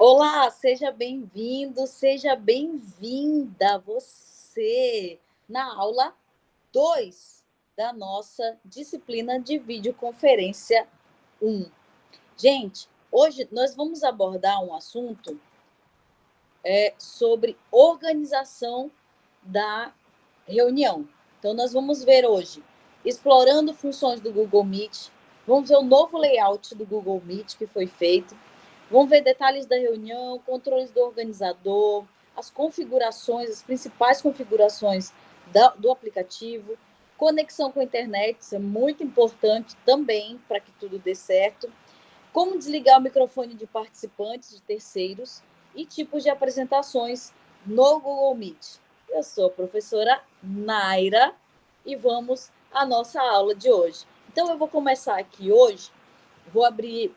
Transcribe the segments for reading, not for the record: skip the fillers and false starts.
Olá, seja bem-vindo, seja bem-vinda você na aula 2 da nossa disciplina de videoconferência 1. Gente, hoje nós vamos abordar um assunto sobre organização da reunião. Então, nós vamos ver hoje, explorando funções do Google Meet, vamos ver o novo layout do Google Meet que foi feito, vamos ver detalhes da reunião, controles do organizador, as configurações, as principais configurações do aplicativo, conexão com a internet, isso é muito importante também para que tudo dê certo, como desligar o microfone de participantes de terceiros e tipos de apresentações no Google Meet. Eu sou a professora Naira e vamos à nossa aula de hoje. Então, eu vou começar aqui hoje, vou abrir.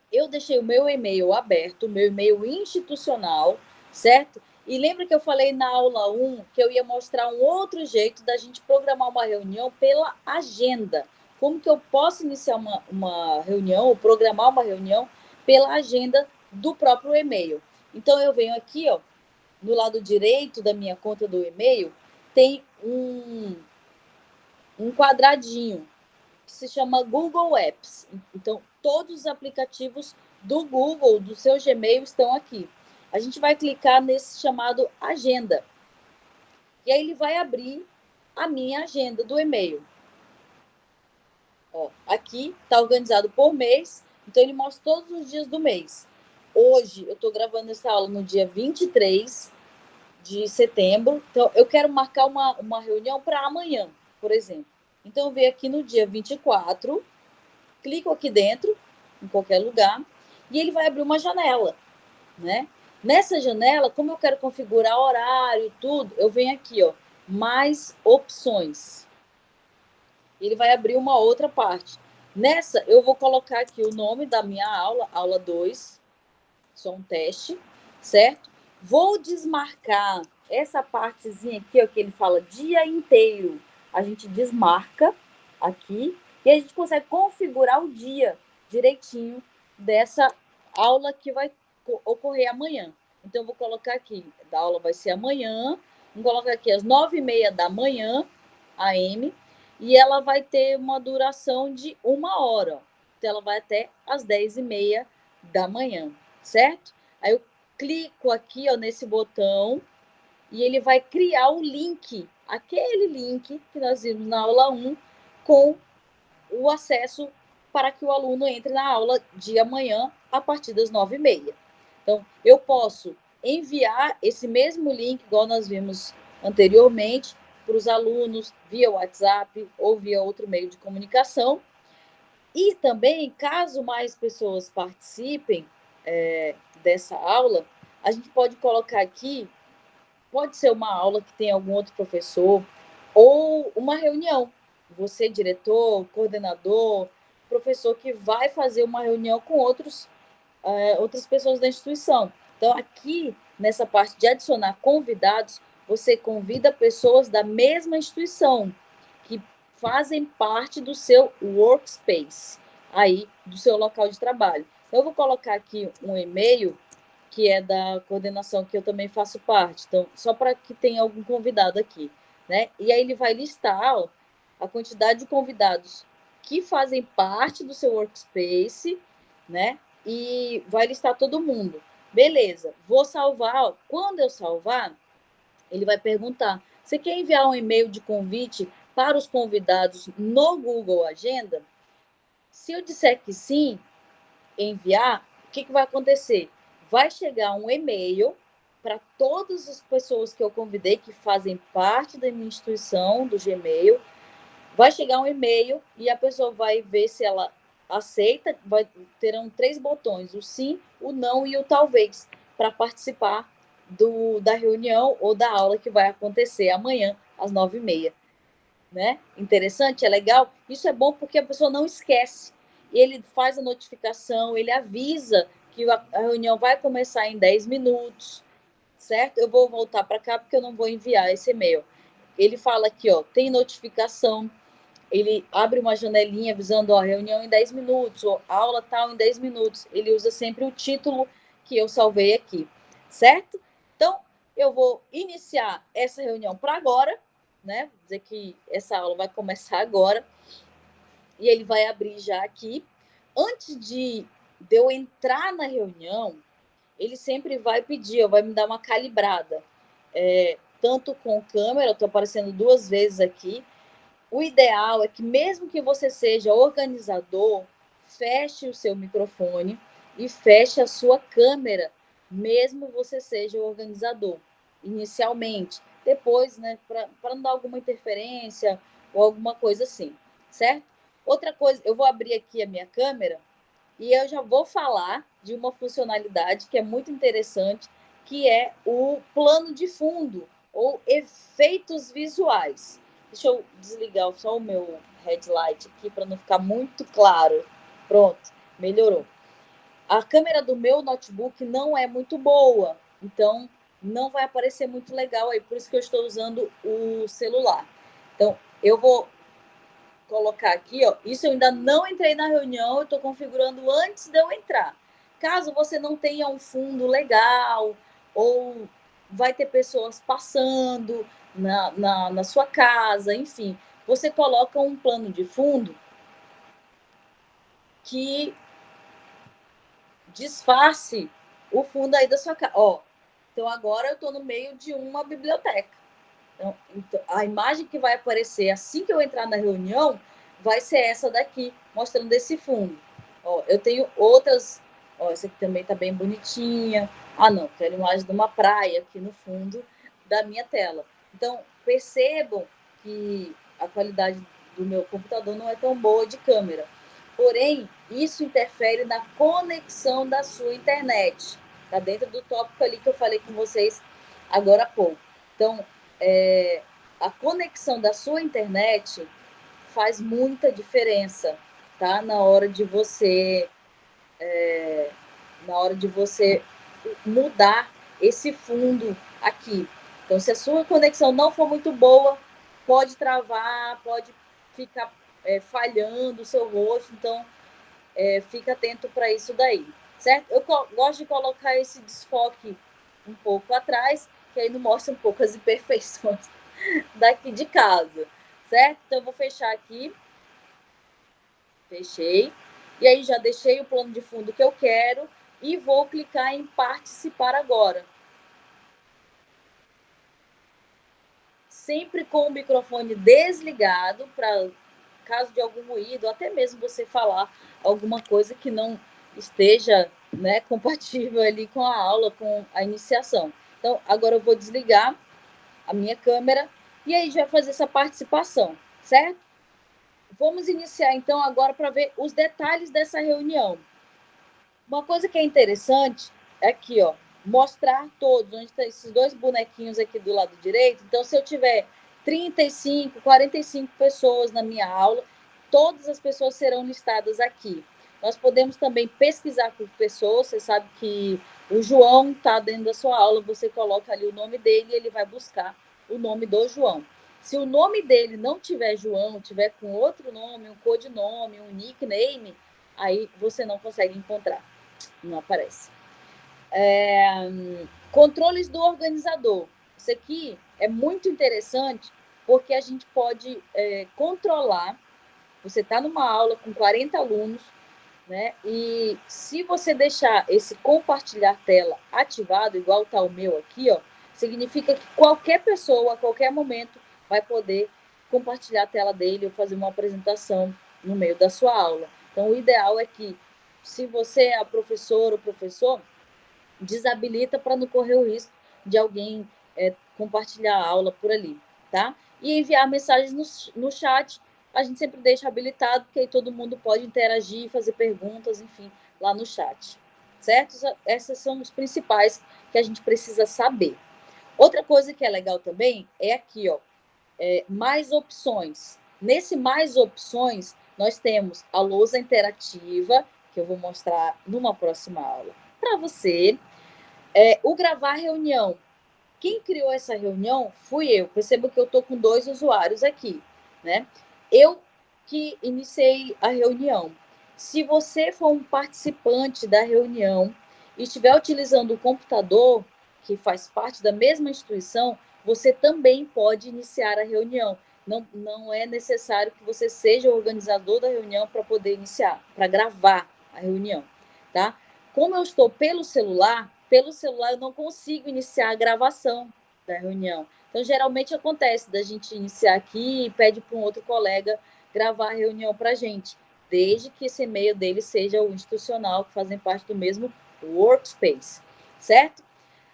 Eu deixei o meu e-mail aberto, o meu e-mail institucional, certo? E lembra que eu falei na aula 1 que eu ia mostrar um outro jeito da gente programar uma reunião pela agenda. Como que eu posso iniciar uma reunião ou programar uma reunião pela agenda do próprio e-mail. Então, eu venho aqui, ó, no lado direito da minha conta do e-mail, tem um quadradinho que se chama Google Apps. Então, todos os aplicativos do Google, do seu Gmail, estão aqui. A gente vai clicar nesse chamado Agenda. E aí ele vai abrir a minha agenda do e-mail. Ó, aqui está organizado por mês, então ele mostra todos os dias do mês. Hoje, eu estou gravando essa aula no dia 23 de setembro, então eu quero marcar uma reunião para amanhã, por exemplo. Então, eu venho aqui no dia 24, clico aqui dentro, em qualquer lugar, e ele vai abrir uma janela, né? Nessa janela, como eu quero configurar horário, tudo, eu venho aqui, ó, mais opções. Ele vai abrir uma outra parte. Nessa, eu vou colocar aqui o nome da minha aula, aula 2, só um teste, certo? Vou desmarcar essa partezinha aqui, ó, que ele fala dia inteiro. A gente desmarca aqui e a gente consegue configurar o dia direitinho dessa aula que vai ocorrer amanhã. Então, eu vou colocar aqui, a aula vai ser amanhã, vou colocar aqui às 9h30 da manhã, AM, e ela vai ter uma duração de 1 hora. Então, ela vai até às 10h30 da manhã, certo? Aí eu clico aqui, ó, nesse botão e ele vai criar o link, aquele link que nós vimos na aula 1, com o acesso para que o aluno entre na aula de amanhã a partir das 9h30. Então, eu posso enviar esse mesmo link, igual nós vimos anteriormente, para os alunos via WhatsApp ou via outro meio de comunicação. E também, caso mais pessoas participem dessa aula, a gente pode colocar aqui, pode ser uma aula que tem algum outro professor, ou uma reunião. Você, diretor, coordenador, professor que vai fazer uma reunião com outras pessoas da instituição. Então, aqui, nessa parte de adicionar convidados, você convida pessoas da mesma instituição, que fazem parte do seu workspace, aí, do seu local de trabalho. Então, eu vou colocar aqui um e-mail que é da coordenação que eu também faço parte. Então, só para que tenha algum convidado aqui, né? E aí ele vai listar, ó, a quantidade de convidados que fazem parte do seu workspace, né? E vai listar todo mundo. Beleza, vou salvar. Ó. Quando eu salvar, ele vai perguntar: você quer enviar um e-mail de convite para os convidados no Google Agenda? Se eu disser que sim, enviar, o que vai acontecer? Vai chegar um e-mail para todas as pessoas que eu convidei, que fazem parte da minha instituição, do Gmail. Vai chegar um e-mail e a pessoa vai ver se ela aceita. Terão 3 botões: o sim, o não e o talvez, para participar da reunião ou da aula que vai acontecer amanhã, às 9h30. Né? Interessante, é legal. Isso é bom porque a pessoa não esquece. Ele faz a notificação, ele avisa que a reunião vai começar em 10 minutos, certo? Eu vou voltar para cá porque eu não vou enviar esse e-mail. Ele fala aqui, ó, tem notificação, ele abre uma janelinha avisando, ó, reunião em 10 minutos, ou aula tal em 10 minutos. Ele usa sempre o título que eu salvei aqui, certo? Então, eu vou iniciar essa reunião para agora, né? Vou dizer que essa aula vai começar agora. E ele vai abrir já aqui. Antes de eu entrar na reunião, ele sempre vai pedir, vai me dar uma calibrada. Tanto com câmera, eu estou aparecendo 2 vezes aqui. O ideal é que, mesmo que você seja organizador, feche o seu microfone e feche a sua câmera, mesmo você seja organizador, inicialmente. Depois, né, para não dar alguma interferência ou alguma coisa assim, certo? Outra coisa, eu vou abrir aqui a minha câmera e eu já vou falar de uma funcionalidade que é muito interessante, que é o plano de fundo ou efeitos visuais. Deixa eu desligar só o meu headlight aqui para não ficar muito claro. Pronto, melhorou. A câmera do meu notebook não é muito boa, então não vai aparecer muito legal aí, por isso que eu estou usando o celular. Então, eu vou colocar aqui, ó. Isso eu ainda não entrei na reunião, eu estou configurando antes de eu entrar. Caso você não tenha um fundo legal, ou vai ter pessoas passando na sua casa, enfim, você coloca um plano de fundo que disfarce o fundo aí da sua casa. Ó, então agora eu estou no meio de uma biblioteca. Então, a imagem que vai aparecer assim que eu entrar na reunião vai ser essa daqui, mostrando esse fundo. Ó, eu tenho outras. Ó, essa aqui também está bem bonitinha. Ah, não, tem a imagem de uma praia aqui no fundo da minha tela. Então, percebam que a qualidade do meu computador não é tão boa de câmera. Porém, isso interfere na conexão da sua internet. Está dentro do tópico ali que eu falei com vocês agora há pouco. Então, a conexão da sua internet faz muita diferença, tá? Na hora de você mudar esse fundo aqui. Então, se a sua conexão não for muito boa, pode travar, pode ficar falhando o seu rosto. Então, fica atento para isso daí, certo? Eu gosto de colocar esse desfoque um pouco atrás, que aí não mostra um pouco as imperfeições daqui de casa, certo? Então, eu vou fechar aqui. Fechei. E aí, já deixei o plano de fundo que eu quero e vou clicar em participar agora. Sempre com o microfone desligado, para caso de algum ruído, até mesmo você falar alguma coisa que não esteja, né, compatível ali com a aula, com a iniciação. Então, agora eu vou desligar a minha câmera e aí já fazer essa participação, certo? Vamos iniciar então agora para ver os detalhes dessa reunião. Uma coisa que é interessante é aqui, ó, mostrar todos, onde tem esses 2 bonequinhos aqui do lado direito. Então, se eu tiver 35, 45 pessoas na minha aula, todas as pessoas serão listadas aqui. Nós podemos também pesquisar por pessoas. Você sabe que o João está dentro da sua aula, você coloca ali o nome dele e ele vai buscar o nome do João. Se o nome dele não tiver João, tiver com outro nome, um codinome, um nickname, aí você não consegue encontrar, não aparece. Controles do organizador. Isso aqui é muito interessante porque a gente pode controlar. Você está numa aula com 40 alunos, né? E se você deixar esse compartilhar tela ativado, igual está o meu aqui, ó, significa que qualquer pessoa, a qualquer momento, vai poder compartilhar a tela dele ou fazer uma apresentação no meio da sua aula. Então, o ideal é que, se você é a professora ou professor, desabilita para não correr o risco de alguém compartilhar a aula por ali, tá? E enviar mensagens no chat, a gente sempre deixa habilitado, porque aí todo mundo pode interagir, fazer perguntas, enfim, lá no chat, certo? Esses são os principais que a gente precisa saber. Outra coisa que é legal também é aqui, ó, mais opções. Nesse mais opções, nós temos a lousa interativa, que eu vou mostrar numa próxima aula para você. O gravar reunião. Quem criou essa reunião fui eu. Perceba que eu estou com 2 usuários aqui, né? Eu que iniciei a reunião. Se você for um participante da reunião e estiver utilizando o computador, que faz parte da mesma instituição, você também pode iniciar a reunião. Não é necessário que você seja o organizador da reunião para poder iniciar, para gravar a reunião, tá? Como eu estou pelo celular eu não consigo iniciar a gravação da reunião. Então, geralmente acontece da gente iniciar aqui e pede para um outro colega gravar a reunião para a gente, desde que esse e-mail dele seja o institucional, que fazem parte do mesmo workspace, certo?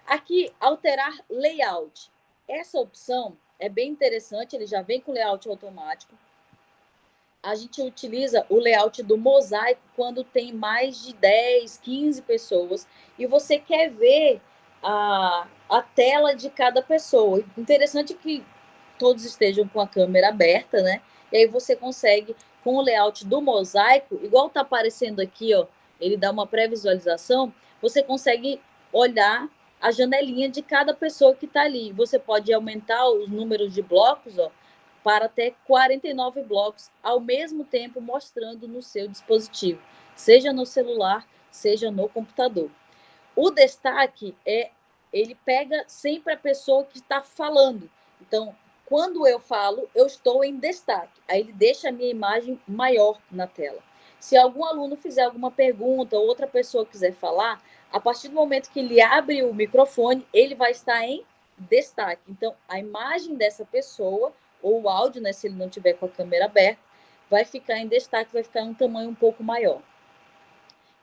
Aqui, alterar layout. Essa opção é bem interessante, ele já vem com layout automático. A gente utiliza o layout do mosaico quando tem mais de 10, 15 pessoas e você quer ver a tela de cada pessoa. Interessante que todos estejam com a câmera aberta, né? E aí você consegue, com o layout do mosaico, igual tá aparecendo aqui, ó, ele dá uma pré-visualização, você consegue olhar a janelinha de cada pessoa que está ali. Você pode aumentar os números de blocos, ó, para até 49 blocos ao mesmo tempo mostrando no seu dispositivo, seja no celular, seja no computador. O destaque ele pega sempre a pessoa que está falando. Então, quando eu falo, eu estou em destaque. Aí ele deixa a minha imagem maior na tela. Se algum aluno fizer alguma pergunta ou outra pessoa quiser falar, a partir do momento que ele abre o microfone, ele vai estar em destaque. Então, a imagem dessa pessoa, ou o áudio, né, se ele não tiver com a câmera aberta, vai ficar em destaque, vai ficar em um tamanho um pouco maior.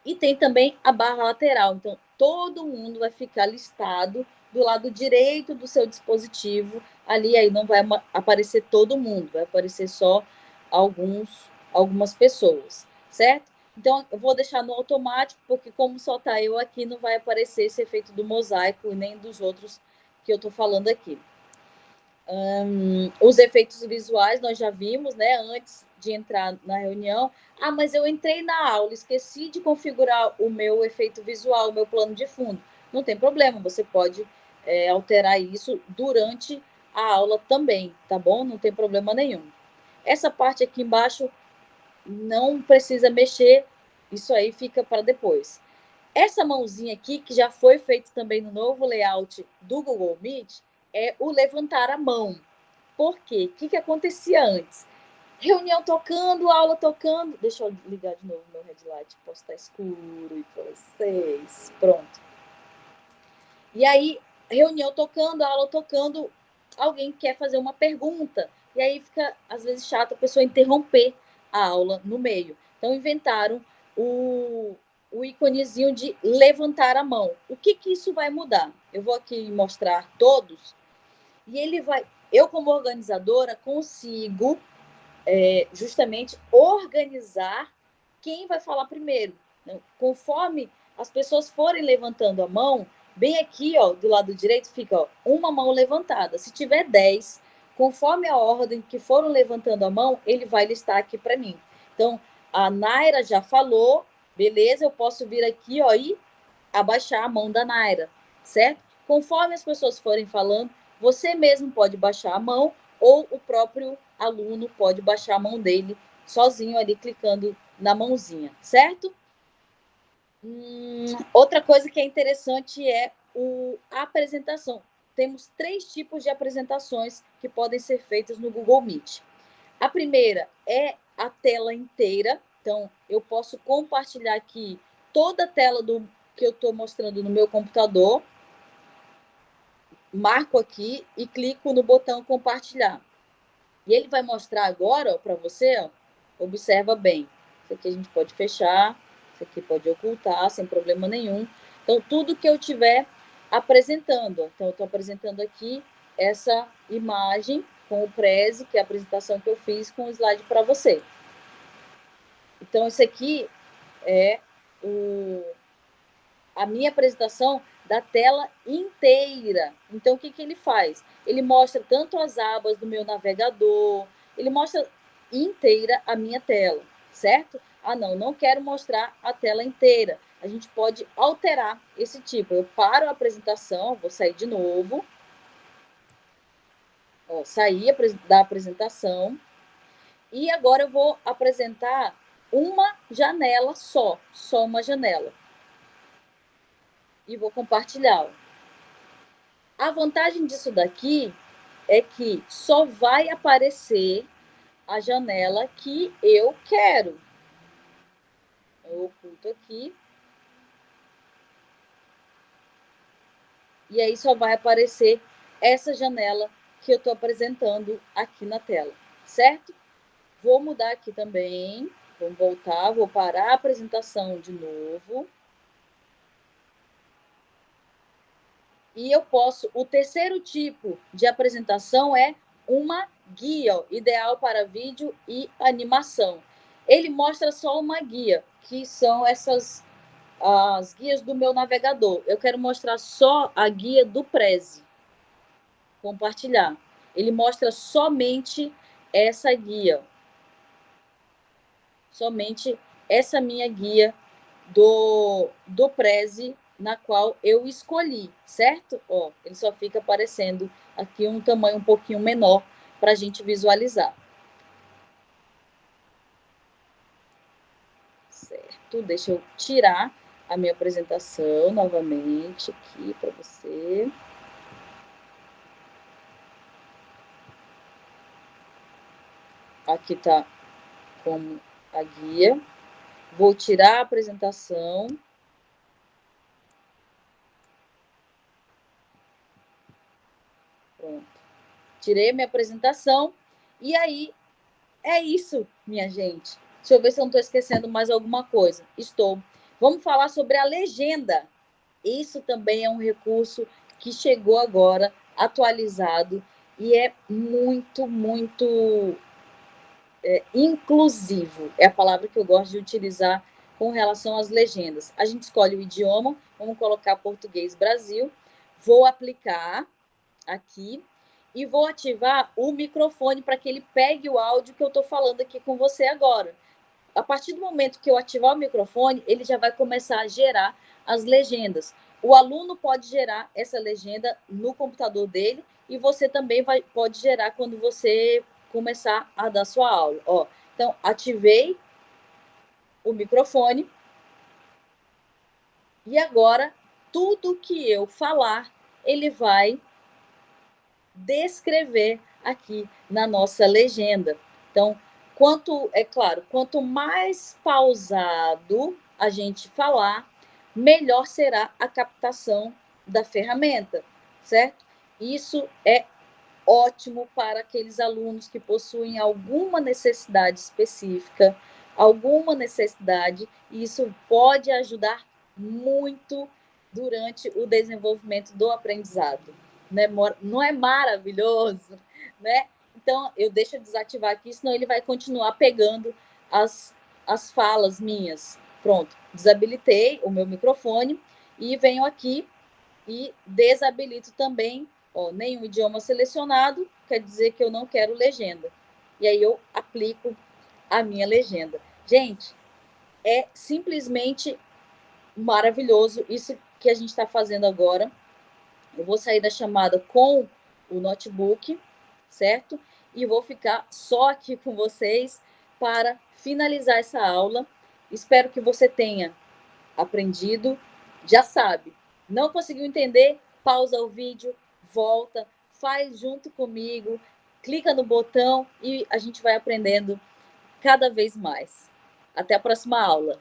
E tem também a barra lateral. Então, todo mundo vai ficar listado do lado direito do seu dispositivo. Ali aí não vai aparecer todo mundo, vai aparecer só algumas pessoas, certo? Então, eu vou deixar no automático, porque como só tá eu aqui, não vai aparecer esse efeito do mosaico e nem dos outros que eu tô falando aqui. Os efeitos visuais nós já vimos, né, antes de entrar na reunião. Ah, mas eu entrei na aula, esqueci de configurar o meu efeito visual, o meu plano de fundo. Não tem problema, você pode alterar isso durante a aula também, tá bom? Não tem problema nenhum. Essa parte aqui embaixo não precisa mexer, isso aí fica para depois. Essa mãozinha aqui, que já foi feito também no novo layout do Google Meet, é o levantar a mão. Por quê? O que acontecia antes? Reunião tocando, aula tocando. Deixa eu ligar de novo meu headlight. Posso estar escuro e para vocês. Pronto. E aí, reunião tocando, aula tocando. Alguém quer fazer uma pergunta. E aí fica, às vezes, chato a pessoa interromper a aula no meio. Então, inventaram o íconezinho de levantar a mão. O que isso vai mudar? Eu vou aqui mostrar todos. E ele vai... Eu, como organizadora, consigo justamente organizar quem vai falar primeiro. Conforme as pessoas forem levantando a mão, bem aqui, ó, do lado direito, fica ó, uma mão levantada. Se tiver 10, conforme a ordem que foram levantando a mão, ele vai listar aqui para mim. Então, a Naira já falou, beleza, eu posso vir aqui ó, e abaixar a mão da Naira, certo? Conforme as pessoas forem falando, você mesmo pode baixar a mão ou o próprio aluno pode baixar a mão dele sozinho ali, clicando na mãozinha, certo? Outra coisa que é interessante é a apresentação. Temos 3 tipos de apresentações que podem ser feitas no Google Meet. A primeira é a tela inteira. Então, eu posso compartilhar aqui toda a tela que eu estou mostrando no meu computador. Marco aqui e clico no botão compartilhar. E ele vai mostrar agora para você, ó, observa bem. Isso aqui a gente pode fechar, isso aqui pode ocultar, sem problema nenhum. Então, tudo que eu tiver apresentando. Então, eu estou apresentando aqui essa imagem com o Prezi, que é a apresentação que eu fiz com o slide para você. Então, isso aqui é a minha apresentação da tela inteira. Então, o que ele faz? Ele mostra tanto as abas do meu navegador, ele mostra inteira a minha tela, certo? Ah, não quero mostrar a tela inteira. A gente pode alterar esse tipo. Eu paro a apresentação, vou sair de novo. Ó, saí da apresentação. E agora eu vou apresentar uma janela só uma janela. e vou compartilhar. A vantagem disso daqui é que só vai aparecer a janela que eu quero. Eu oculto aqui. E aí só vai aparecer essa janela que eu estou apresentando aqui na tela, certo? Vou mudar aqui também. Vamos voltar, vou parar a apresentação de novo. E eu posso... O terceiro tipo de apresentação é uma guia, ó, ideal para vídeo e animação. Ele mostra só uma guia, que são as guias do meu navegador. Eu quero mostrar só a guia do Prezi. Compartilhar. Ele mostra somente essa guia. Somente essa minha guia do Prezi, na qual eu escolhi, certo? Ó, ele só fica aparecendo aqui um tamanho um pouquinho menor para a gente visualizar. Certo? Deixa eu tirar a minha apresentação novamente aqui para você. Aqui está como a guia. Vou tirar a apresentação. Pronto. Tirei minha apresentação. E aí, é isso, minha gente. Deixa eu ver se eu não estou esquecendo mais alguma coisa. Estou. Vamos falar sobre a legenda. Isso também é um recurso que chegou agora, atualizado, e é muito, muito inclusivo. É a palavra que eu gosto de utilizar com relação às legendas. A gente escolhe o idioma, vamos colocar português Brasil, vou aplicar aqui e vou ativar o microfone para que ele pegue o áudio que eu estou falando aqui com você agora. A partir do momento que eu ativar o microfone, ele já vai começar a gerar as legendas. O aluno pode gerar essa legenda no computador dele e você também pode gerar quando você começar a dar sua aula. Ó, então, ativei o microfone e agora tudo que eu falar, ele vai descrever aqui na nossa legenda. Então, é claro, quanto mais pausado a gente falar, melhor será a captação da ferramenta, certo? Isso é ótimo para aqueles alunos que possuem alguma necessidade específica, e isso pode ajudar muito durante o desenvolvimento do aprendizado. Né? Não é maravilhoso? Né? Então, eu deixo desativar aqui, senão ele vai continuar pegando as falas minhas. Pronto, desabilitei o meu microfone e venho aqui e desabilito também, ó, nenhum idioma selecionado, quer dizer que eu não quero legenda. E aí eu aplico a minha legenda. Gente, é simplesmente maravilhoso isso que a gente está fazendo agora. Eu vou sair da chamada com o notebook, certo? E vou ficar só aqui com vocês para finalizar essa aula. Espero que você tenha aprendido. Já sabe, não conseguiu entender? Pausa o vídeo, volta, faz junto comigo, clica no botão e a gente vai aprendendo cada vez mais. Até a próxima aula.